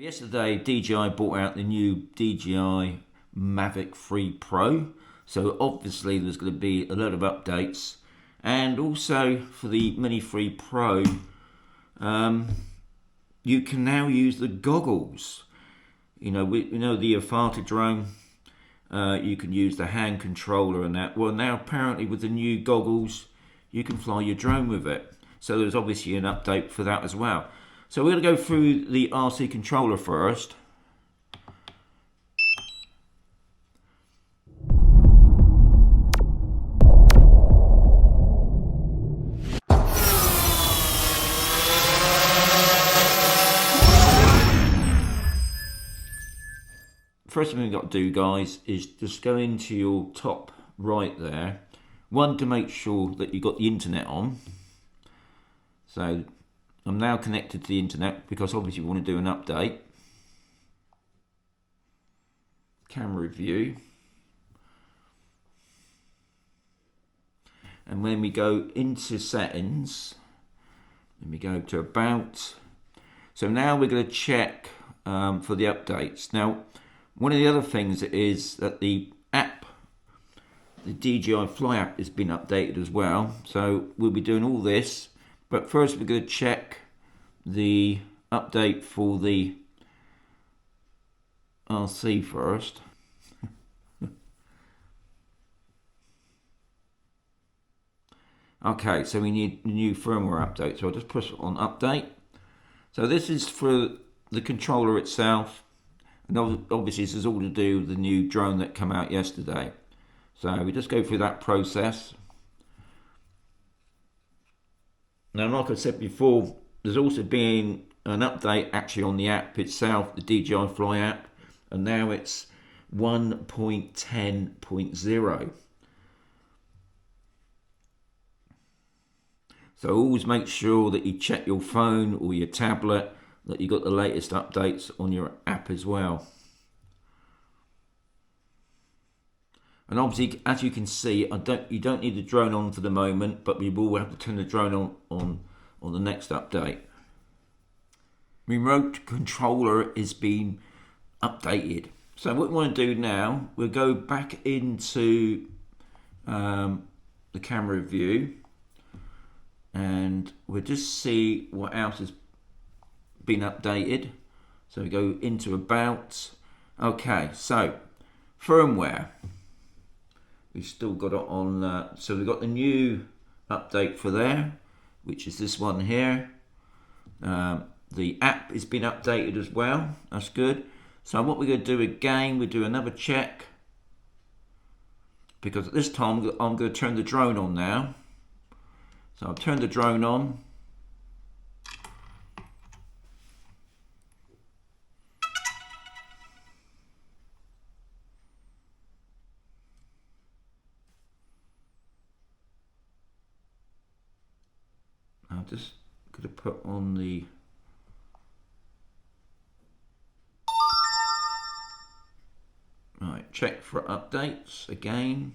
Yesterday, DJI brought out the new DJI Mavic 3 Pro. So obviously there's going to be a lot of updates. And also for the Mini 3 Pro, you can now use the goggles. You know, we know the Operador drone, you can use the hand controller and that. Well, now apparently with the new goggles, you can fly your drone with it. So there's obviously an update for that as well. So we're going to go through the RC controller first. First thing we've got to do, guys, is just go into your top right there. One, to make sure that you've got the internet on. So I'm now connected to the internet because obviously we want to do an update. Camera view. And when we go into settings, then we go to about. So now we're going to check for the updates. Now, one of the other things is that the app, the DJI Fly app, has been updated as well. So we'll be doing all this. But first we're going to check the update for the RC first. Okay, so we need a new firmware update. So I'll just push on update. So this is for the controller itself. And obviously this is all to do with the new drone that came out yesterday. So we just go through that process. Now, like I said before, there's also been an update actually on the app itself, the DJI Fly app, and now it's 1.10.0. So always make sure that you check your phone or your tablet that you got the latest updates on your app as well. And obviously, as you can see, you don't need the drone on for the moment, but we will have to turn the drone on the next update. Remote controller is being updated. So what we want to do now, we'll go back into the camera view, and we'll just see what else has been updated. So we go into about. Okay, so firmware. We've still got it on, so we've got the new update for there, which is this one here. The app has been updated as well. That's good. So what we're going to do again, we do another check. Because at this time, I'm going to turn the drone on now. So I've turned the drone on. I'm just going to put on the right, check for updates again.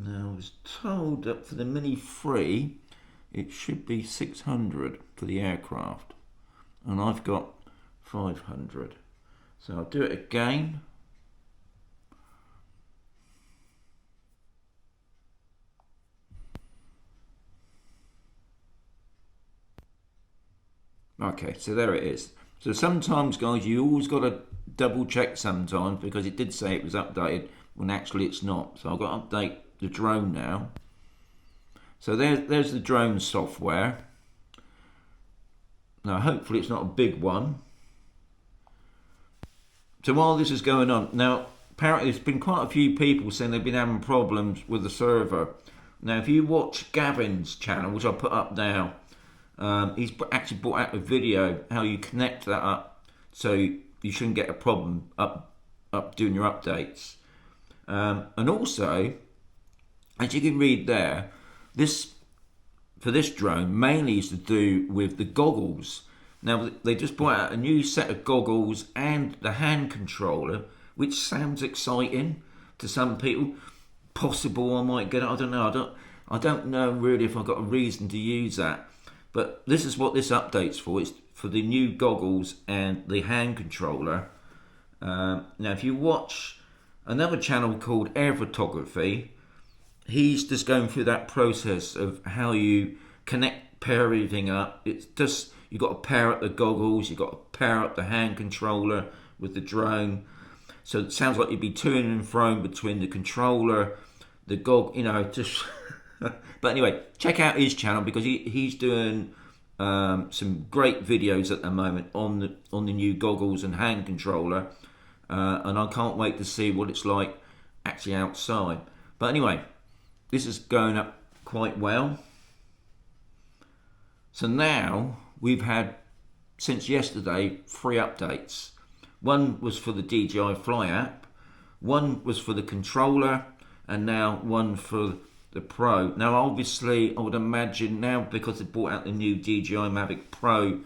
Now I was told that for the Mini 3 it should be 600 for the aircraft, and I've got 500. So I'll do it again. Okay, so there it is. So sometimes, guys, you always got to double check sometimes, because it did say it was updated when actually it's not. So I've got to update the drone now. So there's the drone software. Now hopefully it's not a big one. So while this is going on, now apparently there's been quite a few people saying they've been having problems with the server. Now if you watch Gavin's channel, which I'll put up now, he's actually brought out a video how you connect that up, so you shouldn't get a problem up doing your updates. And also, as you can read there, this for this drone mainly is to do with the goggles. Now they just brought out a new set of goggles and the hand controller, which sounds exciting to some people. Possible I might get it. I don't know. I don't know really if I've got a reason to use that. But this is what this update's for. It's for the new goggles and the hand controller. Now, if you watch another channel called Air Photography, he's just going through that process of how you pair everything up. It's just, you've got to pair up the goggles, you've got to pair up the hand controller with the drone. So it sounds like you'd be toing and froing between the controller, the just... But anyway, check out his channel because he's doing some great videos at the moment on the new goggles and hand controller. And I can't wait to see what it's like actually outside. But anyway, this is going up quite well. So now we've had, since yesterday, 3 updates. One was for the DJI Fly app, one was for the controller, and now one for the Pro. Now obviously I would imagine now, because they brought out the new DJI Mavic Pro,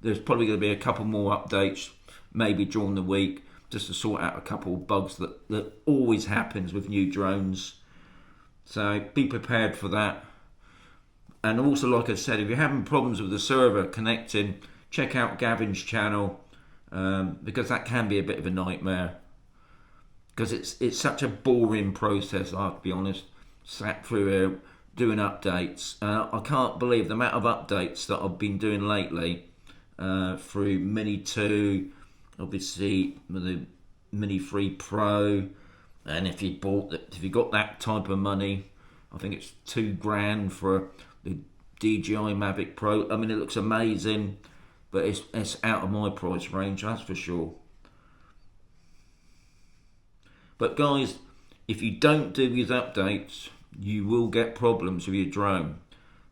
there's probably going to be a couple more updates maybe during the week, just to sort out a couple of bugs that always happens with new drones. So be prepared for that. And also, like I said, if you're having problems with the server connecting, check out Gavin's channel, because that can be a bit of a nightmare. Because it's such a boring process, I have to be honest. Sat through here doing updates. I can't believe the amount of updates that I've been doing lately through Mini 2, obviously the Mini 3 Pro, and if you got that type of money, I think it's $2,000 for the DJI Mavic Pro. I mean, it looks amazing, but it's out of my price range, that's for sure. But guys, if you don't do these updates, you will get problems with your drone.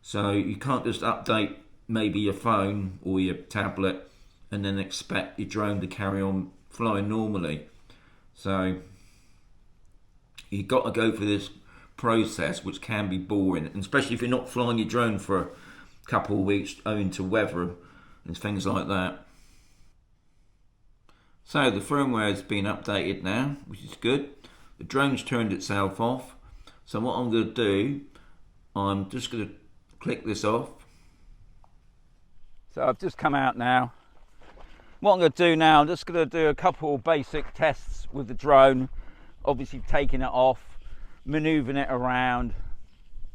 So you can't just update maybe your phone or your tablet and then expect your drone to carry on flying normally. So you've got to go through this process, which can be boring, and especially if you're not flying your drone for a couple of weeks owing to weather and things like that. So the firmware has been updated now, which is good. The drone's turned itself off. So what I'm going to do, I'm just going to click this off. So I've just come out now. What I'm going to do now, I'm just going to do a couple of basic tests with the drone. Obviously taking it off, manoeuvring it around,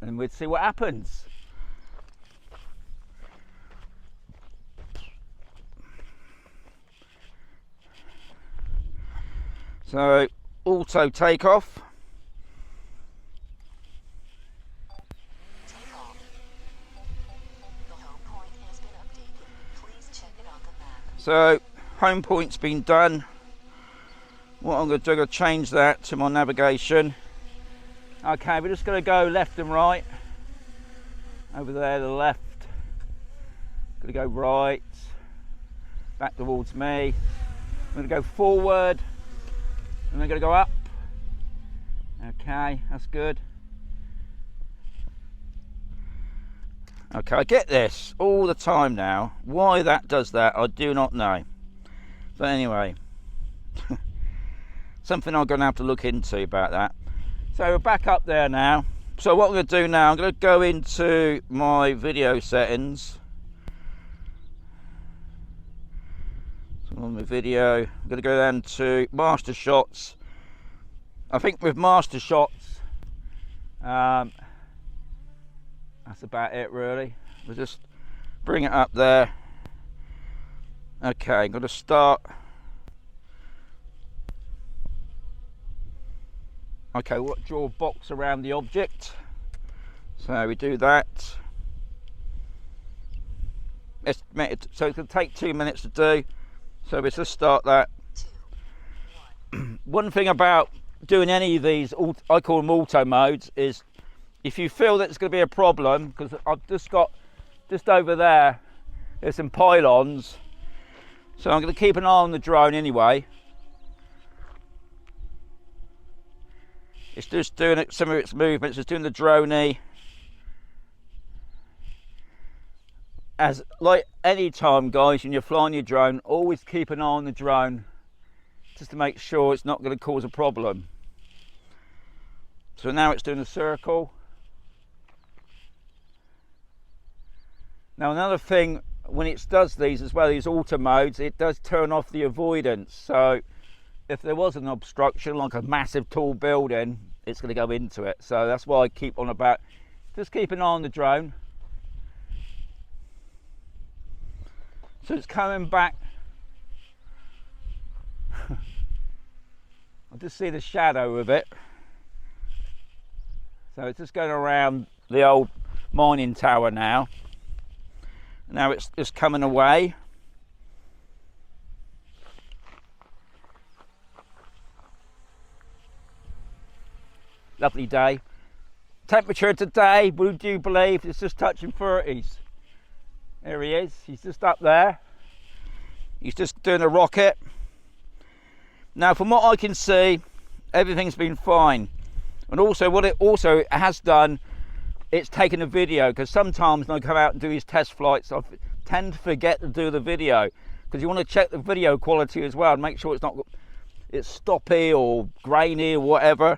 and we'll see what happens. So, auto takeoff. So, home point's been done. What I'm going to do, I'm going to change that to my navigation. Okay, we're just going to go left and right. Over there to the left. Going to go right. Back towards me. I'm going to go forward. And we're going to go up. Okay, that's good. Okay, I get this all the time now. Why that does that, I do not know. But anyway, something I'm going to have to look into about that. So we're back up there now. So what I'm going to do now, I'm going to go into my video settings. So on the video, I'm going to go down to master shots. I think with master shots, that's about it really. We'll just bring it up there. Okay, I'm going to start. Okay, we'll draw a box around the object. So we do that. Estimated, so it's going to take 2 minutes to do. So let's just start that. One thing about doing any of these, I call them auto modes, is if you feel that it's going to be a problem, because I've just got, just over there, there's some pylons. So I'm going to keep an eye on the drone anyway. It's just doing some of its movements, it's doing the droney. as like any time, guys, when you're flying your drone, always keep an eye on the drone just to make sure it's not going to cause a problem. So now it's doing a circle. Now another thing, when it does these as well, these auto modes, it does turn off the avoidance. So if there was an obstruction, like a massive tall building, it's going to go into it. So that's why I keep on about, just keep an eye on the drone. So it's coming back. I just see the shadow of it. So it's just going around the old mining tower now. Now it's just coming away. Lovely day. Temperature today, would you believe, it's just touching 30s. There he is, he's just up there. He's just doing a rocket. Now from what I can see, everything's been fine. And also what it also has done, it's taken a video, because sometimes when I come out and do these test flights, I tend to forget to do the video, because you want to check the video quality as well and make sure it's stoppy or grainy or whatever.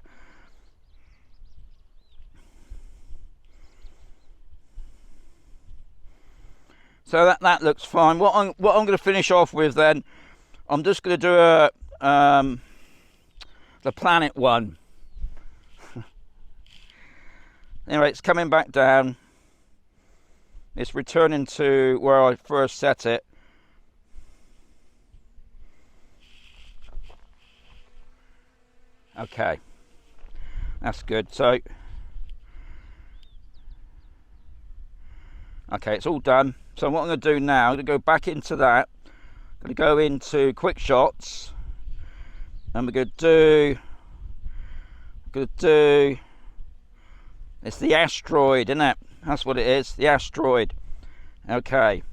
So that looks fine. What I'm going to finish off with then, I'm just going to do the planet one. Anyway, it's coming back down. It's returning to where I first set it. Okay, that's good. So, okay, it's all done. So what I'm going to do now, I'm going to go back into that. I'm going to go into quick shots, and we're going to do. It's the asteroid, isn't it? That's what it is, the asteroid. Okay.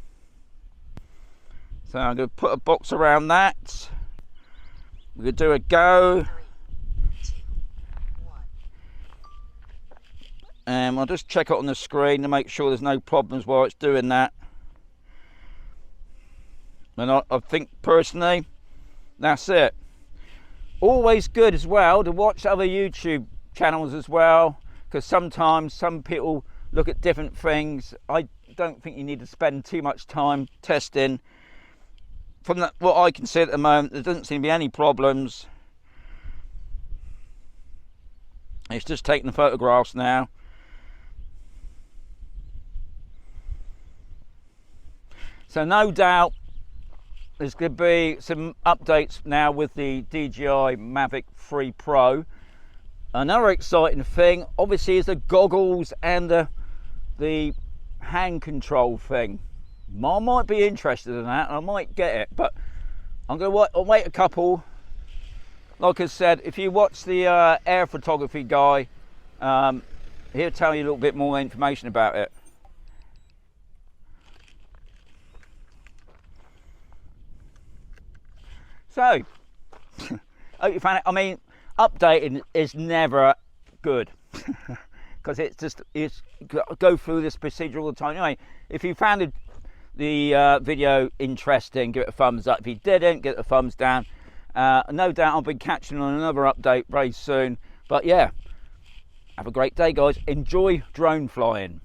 So I'm going to put a box around that. We're going to do a go. 3, 2, 1. And I'll just check it on the screen to make sure there's no problems while it's doing that. And I think personally, that's it. Always good as well to watch other YouTube channels as well, because sometimes some people look at different things. I don't think you need to spend too much time testing. From what I can see at the moment, there doesn't seem to be any problems. It's just taking the photographs now. So no doubt there's going to be some updates now with the DJI Mavic 3 Pro. Another exciting thing, obviously, is the goggles and the hand control thing. I might be interested in that, and I might get it, but I'm going to wait a couple. Like I said, if you watch the air photography guy, he'll tell you a little bit more information about it. So, hope you found it. I mean, updating is never good because it's go through this procedure all the time. Anyway, if you found the video interesting, give it a thumbs up. If you didn't, give it a thumbs down. No doubt I'll be catching on another update very soon. But yeah, have a great day, guys. Enjoy drone flying.